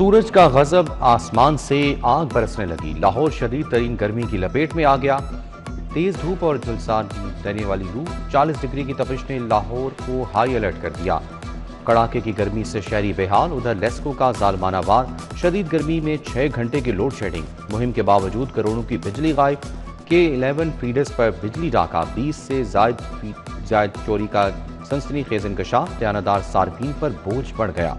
सूरज का गजब, आसमान से आग बरसने लगी। लाहौर शदीद तरीन गर्मी की लपेट में आ गया। तेज धूप और झुलसा देने वाली लू 40 डिग्री की तपिश ने लाहौर को हाई अलर्ट कर दिया। कड़ाके की गर्मी से शहरी बेहाल। उधर लेस्को का जालमाना वार, शदीद गर्मी में 6 घंटे की लोड शेडिंग। मुहिम के बावजूद करोड़ों की बिजली गायब। के 11 फीडर्स पर बिजली डाका, 20 से जायद चोरी का सनसनीखेज इंकशाफ। ठिकानेदार सार्फिन पर बोझ बढ़ गया।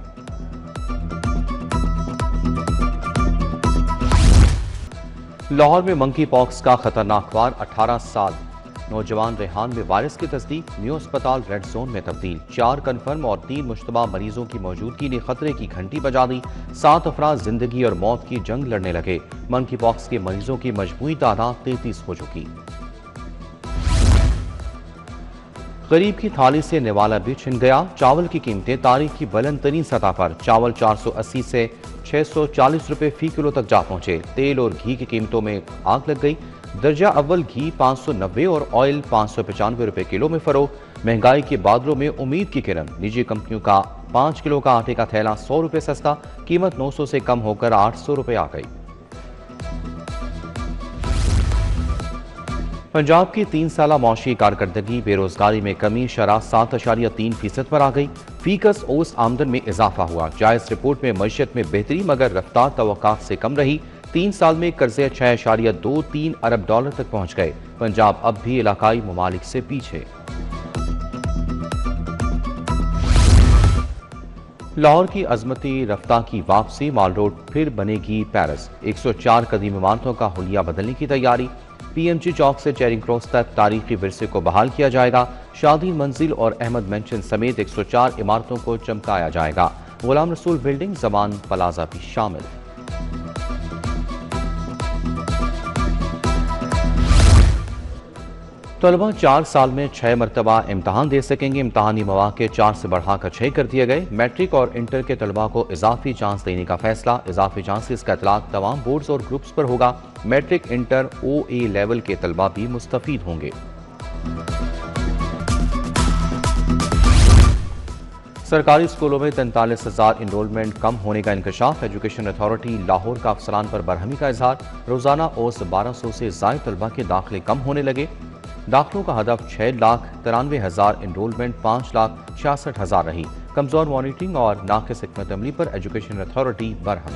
लाहौर में मंकी पॉक्स का खतरनाक वार, 18 साल नौजवान रेहान में वायरस की तस्दीक। न्यू अस्पताल रेड जोन में तब्दील। 4 कन्फर्म और 3 मुश्तबा मरीजों की मौजूदगी ने खतरे की घंटी बजा दी। 7 अफराद जिंदगी और मौत की जंग लड़ने लगे। मंकी पॉक्स के मरीजों की मजमूई तादाद 33 हो चुकी। गरीब की थाली से निवाला भी छिन गया। चावल की कीमतें तारीख की बुलंद तरीन सतह पर। चावल 480 से 640 रुपए फी किलो तक जा पहुंचे। तेल और घी की कीमतों में आग लग गई। दर्जा अव्वल घी 590 और ऑयल 595 रुपए किलो में फरोख्त। महंगाई के बादलों में उम्मीद की किरण। निजी कंपनियों का 5 किलो का आटे का थैला 100 रुपए सस्ता। कीमत 900 से कम होकर 800 रुपए आ गई। पंजाब की 3 साला मौशी कारकर्दगी, बेरोजगारी में कमी, शरह 7.3% पर आ गई। फीकस ओस आमदन में इजाफा हुआ। जायज रिपोर्ट में मईशत में बेहतरी, मगर रफ्तार तवक्कात से कम रही। 3 साल में कर्जे 6.23 अरब डॉलर तक पहुंच गए। पंजाब अब भी इलाकाई ममालिक से पीछे। लाहौर की अजमती रफ्ता की वापसी, माल रोड फिर बनेगी पेरिस। 104 कदीम इमारतों का हुलिया बदलने की तैयारी। पीएमजी चौक से चेरिंग क्रॉस तक तारीखी विरसे को बहाल किया जाएगा। शादी मंजिल और अहमद मेंशन समेत 104 इमारतों को चमकाया जाएगा। गुलाम रसूल बिल्डिंग, जमान प्लाजा भी शामिल। तलबा 4 साल में 6 मरतबा इम्तहान दे सकेंगे। इम्तहानी मौके 4 से बढ़ाकर 6 कर दिए गए। मैट्रिक और इंटर के तलबा को इजाफी चांस देने का फैसला। इजाफी चांसेस का इतलाक तमाम बोर्ड्स और ग्रुप्स पर होगा। मैट्रिक, इंटर, OA लेवल के तलबा भी मुस्तफीद होंगे। सरकारी स्कूलों में 43,000 इनरोलमेंट कम होने का इंकशाफ। एजुकेशन अथॉरिटी लाहौर का अफसरान पर बरहमी का इजहार। रोजाना औसत 1200 से जायद तलबा के दाखिले कम होने लगे। दाखिलों का हदफ 6,93,000, इनरोलमेंट 5,66,000 रही। कमजोर मॉनिटरिंग और नाकिस हिकमत अमली पर एजुकेशन अथॉरिटी बरहम।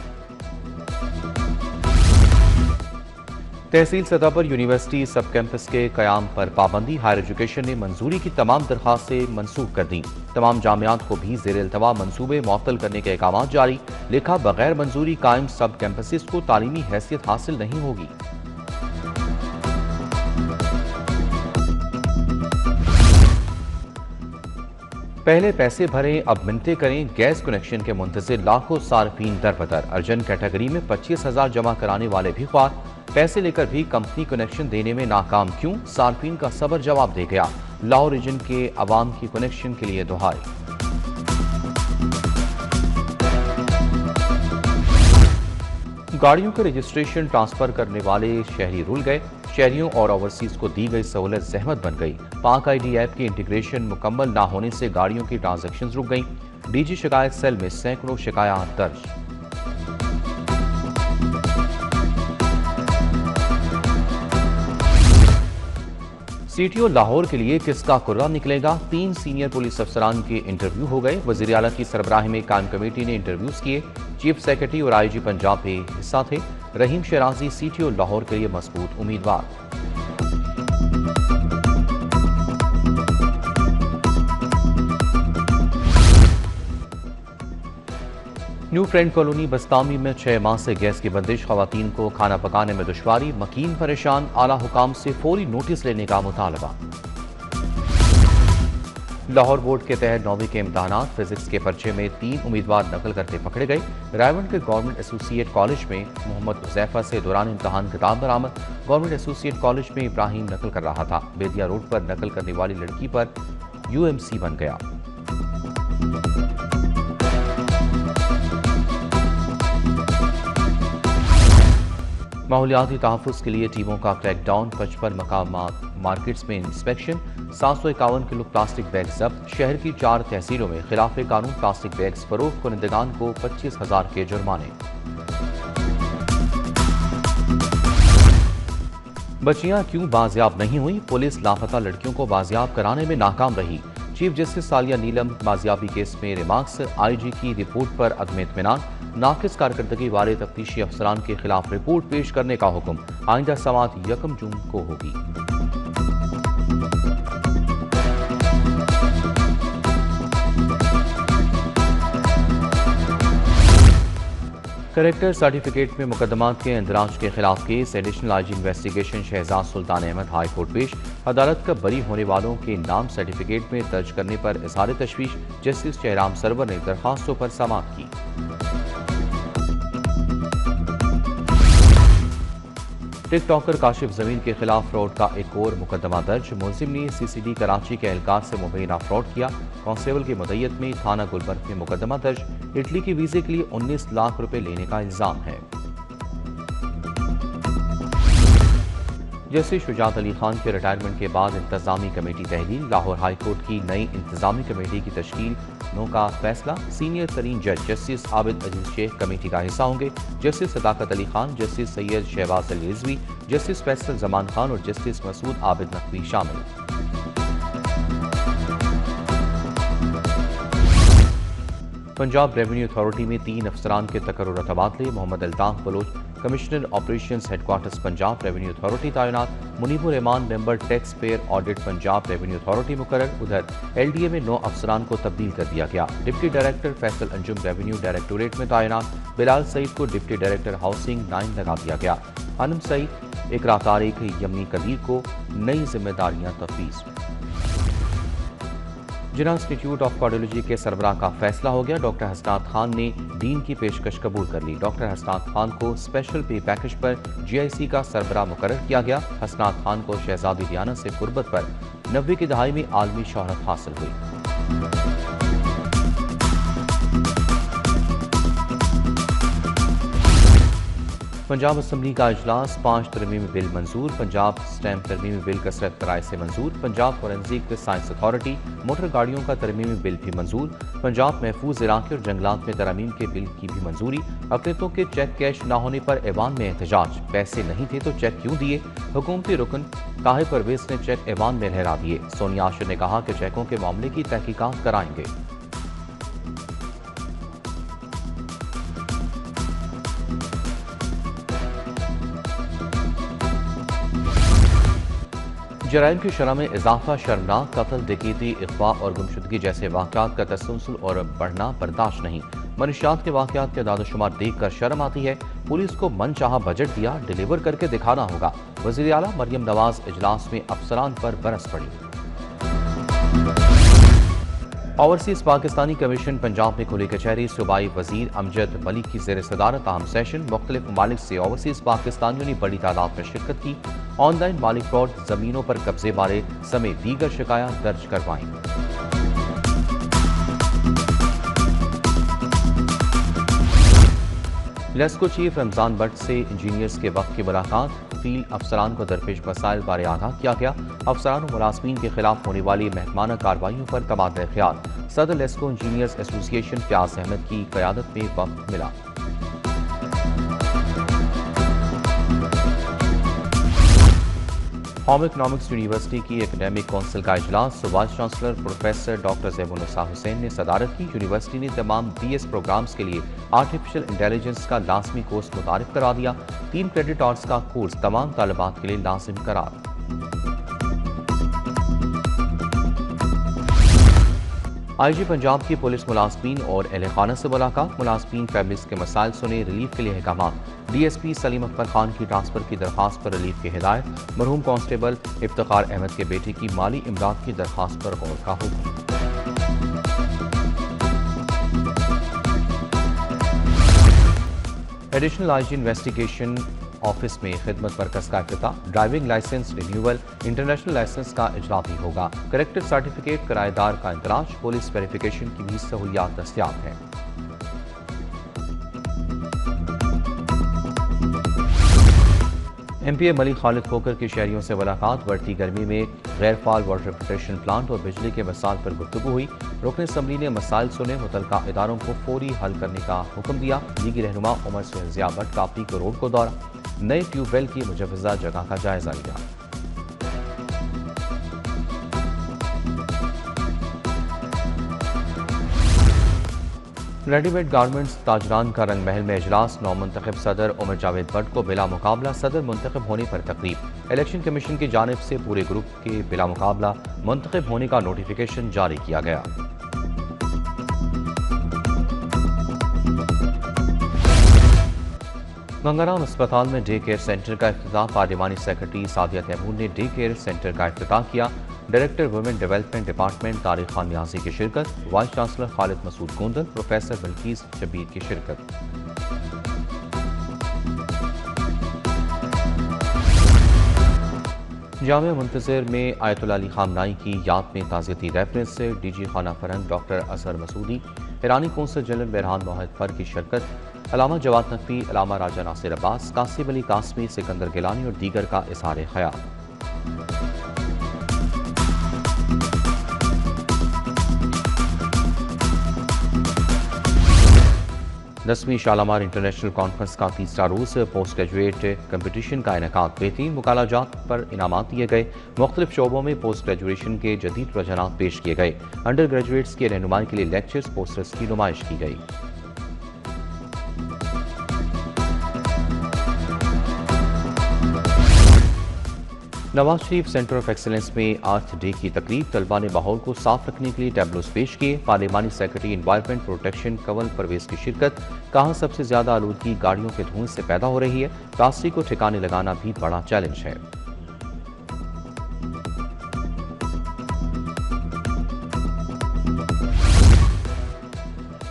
तहसील सतह पर यूनिवर्सिटी सब कैंपस के कयाम पर पाबंदी। हायर एजुकेशन ने मंजूरी की तमाम दरखास्तें मनसूख कर दी। तमाम जामियात को भी ज़ेर इल्तवा मंसूबे मुअत्तल करने के अहकाम जारी। लिखा, बगैर मंजूरी कायम सब कैंपसेस को तालीमी हैसियत हासिल नहीं होगी। पहले पैसे भरें, अब मिन्नतें करें। गैस कनेक्शन के मुंतज़िर लाखों सार्फिन दरबदर। अर्जन कैटेगरी में 25,000 जमा कराने वाले भी ख्वार। पैसे लेकर भी कंपनी कनेक्शन देने में नाकाम क्यों? सार्फिन का सबर जवाब दे गया। लाहौर रीजन के अवाम की कनेक्शन के लिए दुहाई। गाड़ियों के रजिस्ट्रेशन ट्रांसफर करने वाले शहरी रुल गए। शहरियों और ओवरसीज को दी गई सहूलत जहमत बन गई। पाक ID ऐप की इंटीग्रेशन मुकम्मल ना होने से गाड़ियों की ट्रांजैक्शंस रुक गई। DG शिकायत सेल में सैकड़ों शिकायत दर्ज। CTO लाहौर के लिए किसका कुर्रा निकलेगा? 3 सीनियर पुलिस अफसरान के इंटरव्यू हो गए। वज़ीर आला की सरबराही में कायम कमेटी ने इंटरव्यूज किए। चीफ सेक्रेटरी और IG पंजाब भी हिस्सा थे। रहीम शराजी CTO लाहौर के लिए मजबूत उम्मीदवार। न्यू फ्रेंड कॉलोनी बस्तामी में 6 माह से गैस की बंदिश। खवातीन को खाना पकाने में दुश्वारी। मकीन परेशान। आला हुकाम से फौरी नोटिस लेने का मुतालबा। लाहौर बोर्ड के तहत 9वीं के इम्तहानात। फिजिक्स के पर्चे में 3 उम्मीदवार नकल करते पकड़े गए। रायवंड के गवर्नमेंट एसोसिएट कॉलेज में मोहम्मद हुज़ैफा से दौरान इम्तहान किताब बरामद। गवर्नमेंट एसोसिएट कॉलेज में इब्राहिम नकल कर रहा था। बेदिया रोड पर नकल करने वाली लड़की पर UMC बन गया। माहौलियाती तहफ़्फ़ुज़ के लिए टीमों का क्रैकडाउन। 55 मकामात मार्केट्स में इंस्पेक्शन, 751 किलो प्लास्टिक बैग जब्त। शहर की 4 तहसीलों में खिलाफ कानून प्लास्टिक बैग्स फरोख्त कुनिंदगान को 25,000 के जुर्माने। बच्चियां क्यों बाजियाब नहीं हुई? पुलिस लापता लड़कियों को बाजियाब कराने में नाकाम रही। चीफ जस्टिस सालिया नीलम बाजियाबी केस में रिमार्क्स। आईजी की रिपोर्ट पर अदम इत्मीनान। नाकिस कारकर्दगी वाले तफ्तीशी अफसरान के खिलाफ रिपोर्ट पेश करने का हुक्म। आइंदा समाअत 1 जून को होगी। करेक्टर सर्टिफिकेट में मुकदमात के इंदराज के खिलाफ case. Additional IG investigation Shahzad Sultan Ahmed high court पेश। अदालत का बरी होने वालों के नाम सर्टिफिकेट में दर्ज करने पर इज़हार तशवीश। जस्टिस जयराम सरवर ने दरखास्तों पर समाअत की। टिकटॉकर काशिफ जमीन के खिलाफ फ्रॉड का एक और मुकदमा दर्ज। मुलजिम ने सीसीडी कराची के एहलकार से मुबैना फ्रॉड किया। कांस्टेबल की मदयत में थाना गुलबर्ग में मुकदमा दर्ज। इटली के वीजे के लिए 19 लाख रुपए लेने का इल्जाम है। जस्टिस शुजात अली खान के रिटायरमेंट के बाद इंतजामी कमेटी तहलील। लाहौर हाई कोर्ट की नई इंतजामी कमेटी की तश्कील का फैसला। सीनियर तरीन जज जस्टिस आबिद अजीज शेख कमेटी का हिस्सा होंगे। जस्टिस सदाकत अली खान, जस्टिस सैयद शहबाज अली रिजवी, जस्टिस फैसल जमान खान और जस्टिस मसूद आबिद नकवी शामिल। पंजाब रेवेन्यू अथॉरिटी में 3 अफसरान के तकर्रुर तबादले। Mohammad Altaf Baloch commissioner operations headquarters Punjab revenue authority तैनात। Munibur Rehman member tax payer audit Punjab revenue authority मुकर्रर। उधर एलडीए में 9 अफसरान को तब्दील कर दिया गया। Deputy director Faisal Anjum revenue directorate में तैनात। बिलाल सईद को डिप्टी डायरेक्टर हाउसिंग 9 लगा दिया गया। अनम सईद, इकरा तारिक, यमनी कदीर को नई जिम्मेदारियां तफवीज। जिना इंस्टीट्यूट ऑफ कार्डियोलॉजी के सरबराह का फैसला हो गया। डॉक्टर हसनात खान ने डीन की पेशकश कबूल कर ली। डॉक्टर हसनात खान को स्पेशल पे पैकेज पर जीआईसी का सरबराह मुकर्रर किया गया। हसनात खान को शहजादी डियाना से कुर्बत पर 90 की दहाई में आलमी शोहरत हासिल हुई। पंजाब असम्बली का इजलास। 5 तरमीमी बिल मंजूर। पंजाब स्टैम्प तरमीमी बिल कसरत कराए से मंजूर। Punjab forensic science authority motor गाड़ियों का तरमीमी बिल भी मंजूर। पंजाब महफूज इलाके और जंगलात में तरमीम के बिल की भी मंजूरी। अकलियतों के चेक कैश न होने पर ऐवान में एहतजाज। पैसे नहीं थे तो चेक क्यों दिए? हुकूमती रुकन ताहिर परवेज ने चेक ऐवान में लहरा दिए। सोनिया आशिर ने कहा कि चेकों के मामले की तहकीकात कराएंगे। जराइम की शरह में इजाफा शर्मनाक। कत्ल, डकैती, अगवा और गुमशुदगी जैसे वाक़यात का तसलसल और बढ़ना बर्दाश्त नहीं। मनशियात के वाक़यात के दादोशुमार देख कर शर्म आती है। पुलिस को मनचाहा बजट दिया, डिलीवर करके दिखाना होगा। वज़ीर आला मरियम नवाज इजलास में अफसरान पर बरस पड़ी। ओवरसीज पाकिस्तानी कमीशन पंजाब में खुली कचहरी। सूबाई वजीर अमजद मलिक की ज़ेर सदारत अहम सेशन। मुख्तलिफ ममालिक से ओवरसीज पाकिस्तानियों ने बड़ी तादाद में शिरकत की। ऑनलाइन मालिक फ्रॉड, जमीनों पर कब्जे बारे समेत दीगर शिकायत दर्ज करवाई। लेस्को चीफ रमजान भट्ट से इंजीनियर्स के वक्त की मुलाकात। फील्ड अफसरान को दरपेश मसाइल बारे आगाह किया गया। अफसरान और मुलाजमीन के खिलाफ होने वाली महकमाना कार्रवाइयों पर तबादला ख्याल। सदर लेस्को इंजीनियर्स एसोसिएशन फयाज अहमद की क़यादत में वक्त मिला। होम इकनॉमिक्स यूनिवर्सिटी की एकेडमिक काउंसिल का इजलास। Vice chancellor professor doctor Zaibunnisa Hussain ने सदारत की। यूनिवर्सिटी ने तमाम बीएस प्रोग्राम्स के लिए आर्टिफिशियल इंटेलिजेंस का लाजमी कोर्स मुतारिफ करा दिया। 3 क्रेडिट आवर्स का कोर्स तमाम तालिबात के लिए लाजिम करार। आईजी पंजाब की पुलिस मुलाजमीन और अहले खाना से मुलाकात। मुलाजमीन फैमिलीज के मसाइल सुने, रिलीफ के लिए अहकाम। डीएसपी सलीम अख्तर खान की ट्रांसफर की दरखास्त पर रिलीफ की हिदायत। मरहूम कांस्टेबल इफ्तिखार अहमद के बेटे की माली इमदाद की दरखास्त पर गौर का हुक्म। एडिशनल आईजी इन्वेस्टिगेशन ऑफिस में खिदमत मरकज का इफ्तिताह। Driving licence renewal, international licence का इजरा भी होगा। करेक्टर सर्टिफिकेट, किराएदार का इंतराज, पुलिस वेरिफिकेशन की भी सहूलियात दस्तियाब हैं। MPA मलिक खालिद खोकर की शहरियों से मुलाकात। बढ़ती गर्मी में गैर फाल वाटर प्रोटेक्शन प्लांट और बिजली के मसाइल पर गुफ्तगू हुई। रुकन असम्बली ने मसाइल सुने, मुतलका इदारों को फौरी हल करने का हुक्म दिया। लीगी रहनुमा उमर सुहेल ज़िया भट्ट का पीको रोड को दौरा, नए ट्यूबवेल की मुजवजा जगह का जायजा लिया। रेडीमेड गारमेंट्स ताजरान का रंग महल में इजलास। नौमुंतखब सदर उमर जावेद भट्ट को बिला मुकाबला सदर मुंतखब होने पर तकरीब। इलेक्शन कमीशन की जानिब से पूरे ग्रुप के बिला मुकाबला मुंतखब होने का नोटिफिकेशन जारी किया गया। गंगाराम अस्पताल में डे केयर सेंटर का इफ्तिताह। पार्लिमानी सेक्रेटरी सादिया तैमूर ने डे केयर सेंटर का इफ्तिताह किया। Director women development department Tariq Khan Niazi की शिरकत। Vice chancellor Khalid Masood Gondal, professor Bilquis Shabbir की शिरकत। जामिया मुंतज़िर में आयतुल्लाह अली खामनाई की याद में ताज़ियती रेफरेंस से DG खाना फरंग डॉक्टर असर मसूदी, ईरानी कौंसल जनरल बहरान मोहद फर की शिरकत। अलामा जवाद नकवी, अलामा राजा नासिर अब्बास, कासिम अली कासमी, सिकंदर गिलानी और दीगर का इज़हार ख्याल। दसवीं शालामार इंटरनेशनल कॉन्फ्रेंस का तीसरा रोज पोस्ट ग्रेजुएट कंपटीशन का इनेकाद। बेहतरीन मुकालाजात पर इनामात दिए गए। मुख्तलिफ शोबों में पोस्ट ग्रेजुएशन के जदीद रुझानात पेश किए गए। अंडर ग्रेजुएट्स की रहनुमाई के लिए लेक्चर्स, पोस्टर्स की नुमाइश की गई। Nawaz Sharif centre of excellence में अर्थ डे की तकरीब। तलबा ने माहौल को साफ रखने के लिए टैबलोस पेश किए। पार्लिमानी secretary environment protection Kanwal Pervaiz की शिरकत। कहा सबसे ज्यादा आलूदगी गाड़ियों के धुएं से पैदा हो रही है। प्लास्टिक को ठिकाने लगाना भी बड़ा चैलेंज है।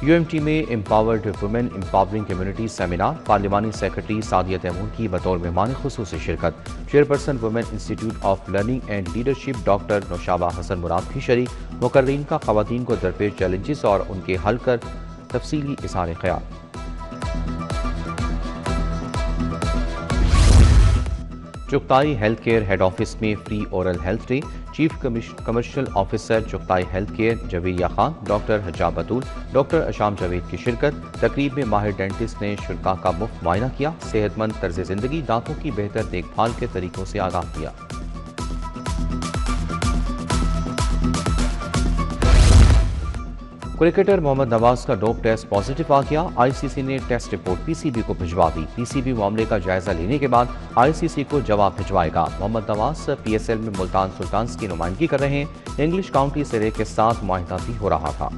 UMT में empowered women empowering community seminar. पार्लिमानी सेक्रेटरी सादिया तैमूर की बतौर मेहमान खुसूसी शिरकत। Chairperson women institute of learning and leadership doctor Naushaba Hasan Murad भी शरीक। मुकर्रीन का खवातीन को दरपेश चैलेंजेस और उनके हल कर तफसीली इज़हार ख्याल। Chughtai health care head office में free oral health day. Chief commercial officer Chughtai health care Javeria Khan, doctor Hijab Batool, doctor Asham Javed की शिरकत। तकरीब में माहिर डेंटिस्ट ने शुरा का मुफ्त मुआयना किया। सेहतमंद तर्ज जिंदगी, दांतों की बेहतर देखभाल के तरीकों से आगाह किया। क्रिकेटर मोहम्मद नवाज का डोप टेस्ट पॉजिटिव आ गया। ICC ने टेस्ट रिपोर्ट PCB को भिजवा दी। PCB मामले का जायजा लेने के बाद ICC को जवाब भिजवाएगा। मोहम्मद नवाज PSL में मुल्तान सुल्तान्स की नुमाइंदगी कर रहे हैं। इंग्लिश काउंटी सिरे के साथ मुआहिदा भी हो रहा था।